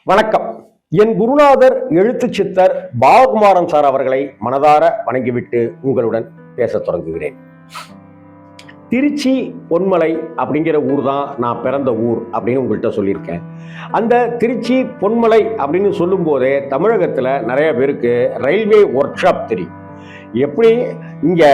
வணக்கம். என் குருநாதர் எழுத்து சித்தர் பாலகுமாரன் சார் அவர்களை மனதார வணங்கிவிட்டு உங்களுடன் பேச தொடங்குகிறேன். திருச்சி பொன்மலை அப்படிங்கிற ஊர் தான் நான் பிறந்த ஊர் அப்படின்னு உங்கள்கிட்ட சொல்லியிருக்கேன். அந்த திருச்சி பொன்மலை அப்படின்னு சொல்லும் போதே தமிழகத்தில் நிறைய பேருக்கு ரயில்வே ஒர்க் ஷாப் தெரியும். எப்படி இங்கே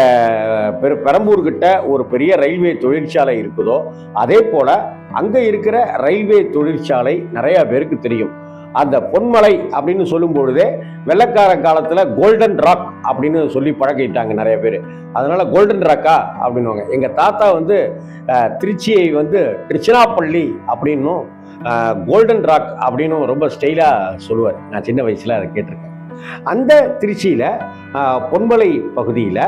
பெரம்பூர்கிட்ட ஒரு பெரிய ரயில்வே தொழிற்சாலை இருக்குதோ அதே போல அங்கே இருக்கிற ரயில்வே தொழிற்சாலை நிறைய பேருக்கு தெரியும். அந்த பொன்மலை அப்படின்னு சொல்லும் பொழுதே வெள்ளக்கார காலத்தில் கோல்டன் ராக் அப்படின்னு சொல்லி பழகிட்டாங்க நிறைய பேர். அதனால கோல்டன் ராக்கா அப்படின்வாங்க. எங்கள் தாத்தா திருச்சியை திருச்சிராப்பள்ளி அப்படின்னும் கோல்டன் ராக் அப்படின்னு ரொம்ப ஸ்டைலாக சொல்லுவார். நான் சின்ன வயசில் அதை கேட்டிருக்கேன். அந்த திருச்சியில் பொன்மலை பகுதியில்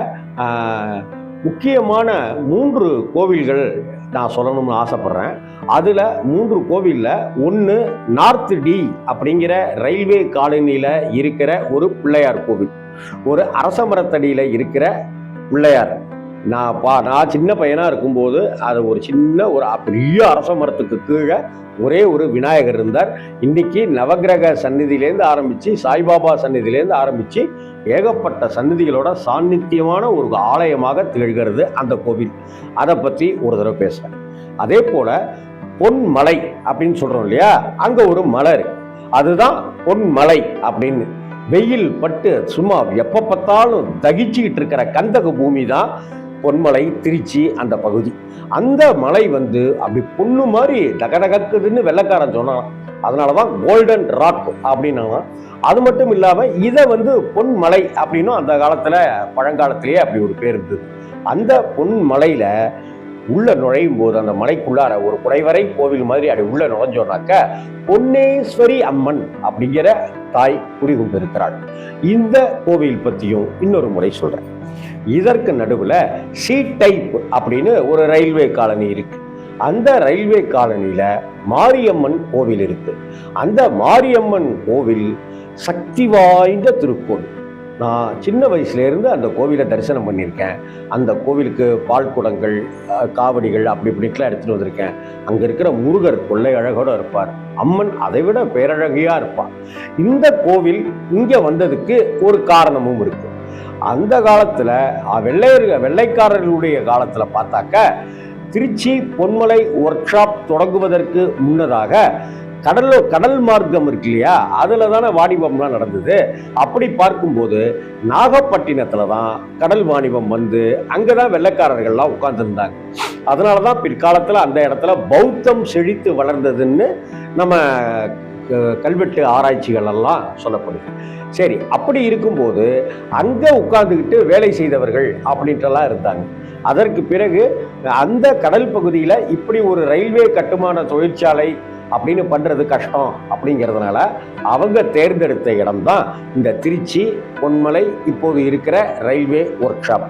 முக்கியமான 3 கோவில்கள் நான் சொல்லணும்னு ஆசைப்படுறேன். அதில் 3 கோவிலில் ஒன்று நார்த் டி அப்படிங்கிற ரயில்வே காலனியில் இருக்கிற ஒரு பிள்ளையார் கோவில், ஒரு அரச மரத்தடியில் இருக்கிற பிள்ளையார். நான் சின்ன பையனாக இருக்கும்போது அது ஒரு பெரிய அரச மரத்துக்கு கீழே ஒரே ஒரு விநாயகர் இருந்தார். இன்னைக்கு நவகிரக சந்நிதியிலேருந்து ஆரம்பித்து சாய்பாபா சந்நிதியிலேருந்து ஆரம்பித்து ஏகப்பட்ட சந்நிதிகளோட சாநித்தியமான ஒரு ஆலயமாக திகழ்கிறது அந்த கோவில். அதை பற்றி ஒரு தடவை பேசுகிறேன். அதே போல் பொன்மலை அப்படின்னு சொல்கிறோம் இல்லையா, அங்கே ஒரு மலை இருக்கு, அதுதான் பொன்மலை அப்படின்னு. வெயில் பட்டு சும்மா எப்போ பார்த்தாலும் தகிச்சுக்கிட்டு இருக்கிற கந்தக பூமி தான் பொன்மலை, திருச்சி அந்த பகுதி. அந்த மலை அப்படி பொண்ணு மாதிரி டகடகுதுன்னு வெள்ளக்காரன் சொன்னான். அதனால தான் கோல்டன் ராக் அப்படின்னாங்க. அது மட்டும் இல்லாமல் இதை பொன்மலை அப்படின்னும் அந்த காலத்தில் பழங்காலத்திலேயே அப்படி ஒரு பேர் இருந்தது. அந்த பொன்மலையில் உள்ள நுழையும் போது அந்த மலைக்குள்ளார ஒரு குடைவரை கோவில் மாதிரி அப்படி உள்ள நுழைஞ்சோன்னாக்க பொன்னேஸ்வரி அம்மன் அப்படிங்கிற தாய் குடிகொண்டிருக்கிறாள். இந்த கோவில் பற்றியும் இன்னொரு முறை சொல்கிறேன். இதற்கு நடுவில் சி டைப் அப்படின்னு ஒரு ரயில்வே காலனி இருக்கு. அந்த ரயில்வே காலனியில மாரியம்மன் கோவில் இருக்கு. அந்த மாரியம்மன் கோவில் சக்தி வாய்ந்த திருக்கோவில். நான் சின்ன வயசுலேருந்து அந்த கோவிலை தரிசனம் பண்ணியிருக்கேன். அந்த கோவிலுக்கு பால் குடங்கள், காவடிகள் அப்படி இப்படிலாம் எடுத்துகிட்டு வந்திருக்கேன். அங்கே இருக்கிற முருகர் கொள்ளை அழகோடு இருப்பார், அம்மன் அதை விட பேரழகியாக இருப்பார். இந்த கோவில் இங்கே வந்ததுக்கு ஒரு காரணமும் இருக்கு. அந்த காலத்தில் வெள்ளைக்காரர்களுடைய காலத்தில் பார்த்தாக்க திருச்சி பொன்மலை ஒர்க் ஷாப் தொடங்குவதற்கு முன்னதாக கடல் மார்க்கம் இருக்கு இல்லையா, அதில் தானே வாணிபம்லாம் நடந்தது. அப்படி பார்க்கும்போது நாகப்பட்டினத்தில் தான் கடல் வாணிபம் அங்கே தான் வெள்ளைக்காரர்கள்லாம் உட்கார்ந்துருந்தாங்க. அதனால தான் பிற்காலத்தில் அந்த இடத்துல பௌத்தம் செழித்து வளர்ந்ததுன்னு நம்ம கல்வெட்டு ஆராய்ச்சிகள் எல்லாம் சொல்லப்படுது. சரி, அப்படி இருக்கும்போது அங்கே உட்கார்ந்துக்கிட்டு வேலை செய்தவர்கள் அப்படின்ட்டுலாம் இருந்தாங்க. அதற்கு பிறகு அந்த கடல் பகுதியில் இப்படி ஒரு ரயில்வே கட்டுமான தொழிற்சாலை அப்படின்னு பண்ணுறது கஷ்டம் அப்படிங்கிறதுனால அவங்க தேர்ந்தெடுத்த இடம்தான் இந்த திருச்சி பொன்மலை இப்போது இருக்கிற ரயில்வே ஒர்க் ஷாப்.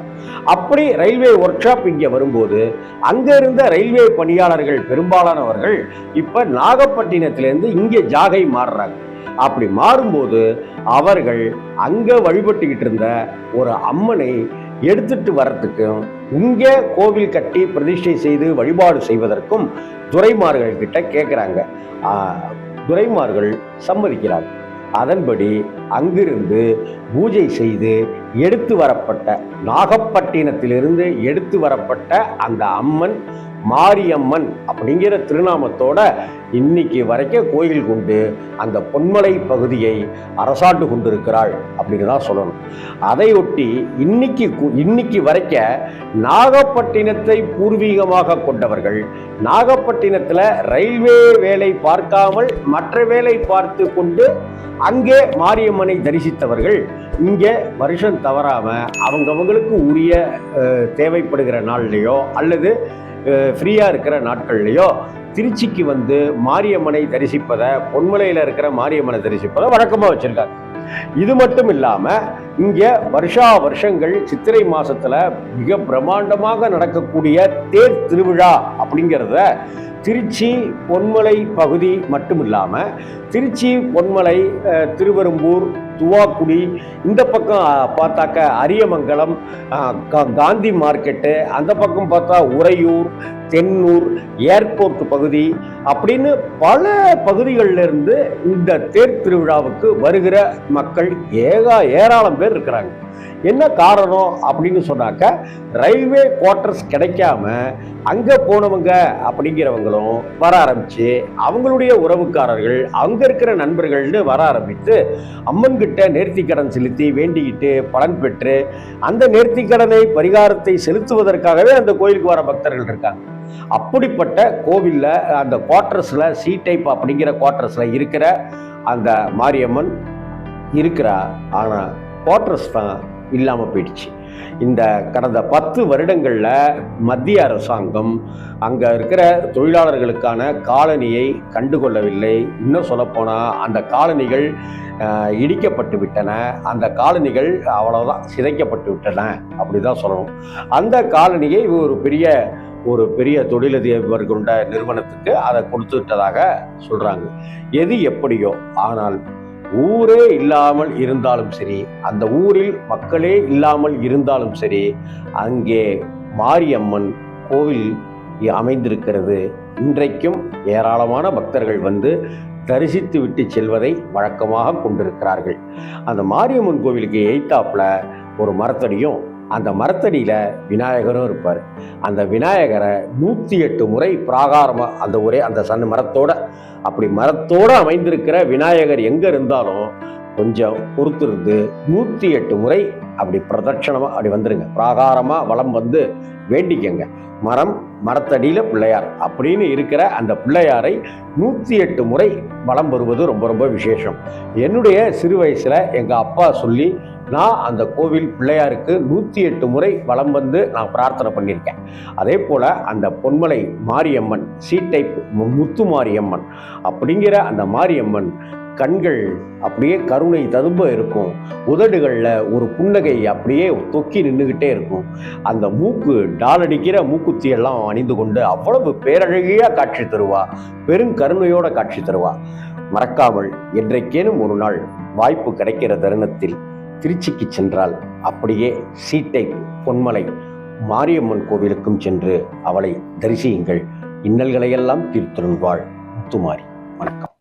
அப்படி ரயில்வே ஒர்க் ஷாப் இங்கே வரும்போது அங்கே இருந்த ரயில்வே பணியாளர்கள் பெரும்பாலானவர்கள் இப்போ நாகப்பட்டினத்திலேருந்து இங்கே ஜாகை மாறுறாங்க. அப்படி மாறும்போது அவர்கள் அங்கே வழிபட்டுக்கிட்டு இருந்த ஒரு அம்மனை எடுத்துட்டு வர்றதுக்கும் இங்கே கோவில் கட்டி பிரதிஷ்டை செய்து வழிபாடு செய்வதற்கும் துரைமார்கள் கிட்ட கேட்குறாங்க. துரைமார்கள் சம்மதிக்கிறாங்க. அதன்படி அங்கிருந்து பூஜை செய்து நாகப்பட்டினத்திலிருந்து எடுத்து வரப்பட்ட அந்த அம்மன் மாரியம்மன் அப்படிங்கிற திருநாமத்தோட இன்னைக்கு வரைக்கும் கோயில் கொண்டு அந்த பொன்மலை பகுதியை அரசாண்டு கொண்டிருக்கிறாள் அப்படின்னு தான் சொல்லணும். அதையொட்டி இன்னைக்கு வரைக்கும் நாகப்பட்டினத்தை பூர்வீகமாக கொண்டவர்கள், நாகப்பட்டினத்தில் ரயில்வே வேலை பார்க்காமல் மற்ற வேலை பார்த்து கொண்டு அங்கே மாரியம்மனை தரிசித்தவர்கள் இங்கே வருஷம் தவறாம அவங்களுக்கு உரிய தேவைப்படுகிற நாள்லையோ அல்லது ஃப்ரீயாக இருக்கிற நாட்கள்லையோ திருச்சிக்கு மாரியம்மனை தரிசிப்பதை, பொன்மலையில் இருக்கிற மாரியம்மனை தரிசிப்பதை வழக்கமாக வச்சுருக்காங்க. இது மட்டும் இல்லாமல் இங்கே வருஷங்கள் சித்திரை மாதத்தில் மிக பிரம்மாண்டமாக நடக்கக்கூடிய தேர் திருவிழா அப்படிங்கிறத திருச்சி பொன்மலை பகுதி மட்டும் இல்லாமல் திருச்சி பொன்மலை, திருவெரும்பூர், துவாக்குடி, இந்த பக்கம் பார்த்தாக்க அரியமங்கலம், காந்தி மார்க்கெட்டு, அந்த பக்கம் பார்த்தா உறையூர், தென்னூர், ஏர்போர்ட் பகுதி அப்படின்னு பல பகுதிகளில் இருந்து இந்த தேர் திருவிழாவுக்கு வருகிற மக்கள் ஏராளம் பேர் இருக்கிறாங்க. என்ன காரணம் அப்படின்னு சொன்னாக்க, ரயில்வே குவார்டர்ஸ் கிடைக்காம அங்கே போனவங்க அப்படிங்கிறவங்களும் வர ஆரம்பிச்சு, அவங்களுடைய உறவுக்காரர்கள், அங்கே இருக்கிற நண்பர்கள்னு வர ஆரம்பித்து அம்மன் கிட்ட நேர்த்திக்கடன் செலுத்தி வேண்டிக்கிட்டு பலன் பெற்று அந்த நேர்த்திக்கடனை பரிகாரத்தை செலுத்துவதற்காகவே அந்த கோயிலுக்கு வர பக்தர்கள் இருக்காங்க. அப்படிப்பட்ட கோவிலில் அந்த குவார்டர்ஸில் சி டைப் அப்படிங்கிற குவார்டர்ஸில் இருக்கிற அந்த மாரியம்மன் இருக்கிறா. ஆனால் குவார்டர்ஸ் தான் இல்லாமல் போயிடுச்சு. இந்த கடந்த 10 வருடங்களில் மத்திய அரசாங்கம் அங்கே இருக்கிற தொழிலாளர்களுக்கான காலனியை கண்டுகொள்ளவில்லை. இன்னும் சொல்லப்போனால் அந்த காலனிகள் இடிக்கப்பட்டு விட்டன, அந்த காலனிகள் அவ்வளோதான் சிதைக்கப்பட்டு விட்டன அப்படி தான் சொல்லணும். அந்த காலனியை ஒரு பெரிய தொழிலதிபர் கொண்ட நிறுவனத்துக்கு அதை கொடுத்து விட்டதாக சொல்கிறாங்க. எது எப்படியோ, ஆனால் ஊரே இல்லாமல் இருந்தாலும் சரி, அந்த ஊரில் மக்களே இல்லாமல் இருந்தாலும் சரி, அங்கே மாரியம்மன் கோவில் அமைந்திருக்கிறது. இன்றைக்கும் ஏராளமான பக்தர்கள் வந்து தரிசித்து விட்டு செல்வதை வழக்கமாக கொண்டிருக்கிறார்கள். அந்த மாரியம்மன் கோவிலுக்கு எய்த்தாப்புல ஒரு மரத்தடியும், அந்த மரத்தடியில் விநாயகரும் இருப்பார். அந்த விநாயகரை 108 முறை பிராகாரமாக அந்த மரத்தோடு அமைந்திருக்கிற விநாயகர் எங்கே இருந்தாலும் கொஞ்சம் பொறுத்திருந்து 108 முறை அப்படி பிரதட்சணமாக அப்படி வந்துருங்க, பிராகாரமாக வலம் வந்து வேண்டிக்கங்க. மரத்தடியில் பிள்ளையார் அப்படின்னு இருக்கிற அந்த பிள்ளையாரை 108 முறை வலம் வருவது ரொம்ப ரொம்ப விசேஷம். என்னுடைய சிறு வயசில் எங்கள் அப்பா சொல்லி நான் அந்த கோவில் பிள்ளையாருக்கு 108 முறை வலம் வந்து நான் பிரார்த்தனை பண்ணியிருக்கேன். அதே போல் அந்த பொன்மலை மாரியம்மன், சி டைப் முத்து மாரியம்மன் அப்படிங்கிற அந்த மாரியம்மன் கண்கள் அப்படியே கருணை ததும்ப இருக்கும், உதடுகளில் ஒரு புன்னகை அப்படியே தொக்கி நின்றுக்கிட்டே இருக்கும். அந்த மூக்கு டாலடிக்கிற மூக்குத்தியெல்லாம் அணிந்து கொண்டு அவ்வளவு பேரழகியாக காட்சி தருவா, பெருங்கருணையோட காட்சி தருவா. மறக்காமல் என்றைக்கேனும் ஒரு நாள் வாய்ப்பு கிடைக்கிற தருணத்தில் திருச்சிக்கு சென்றால் அப்படியே சி டைப் பொன்மலை மாரியம்மன் கோவிலுக்கும் சென்று அவளை தரிசியுங்கள். இன்னல்களையெல்லாம் தீர்த்திருந்தாள் முத்துமாரி. வணக்கம்.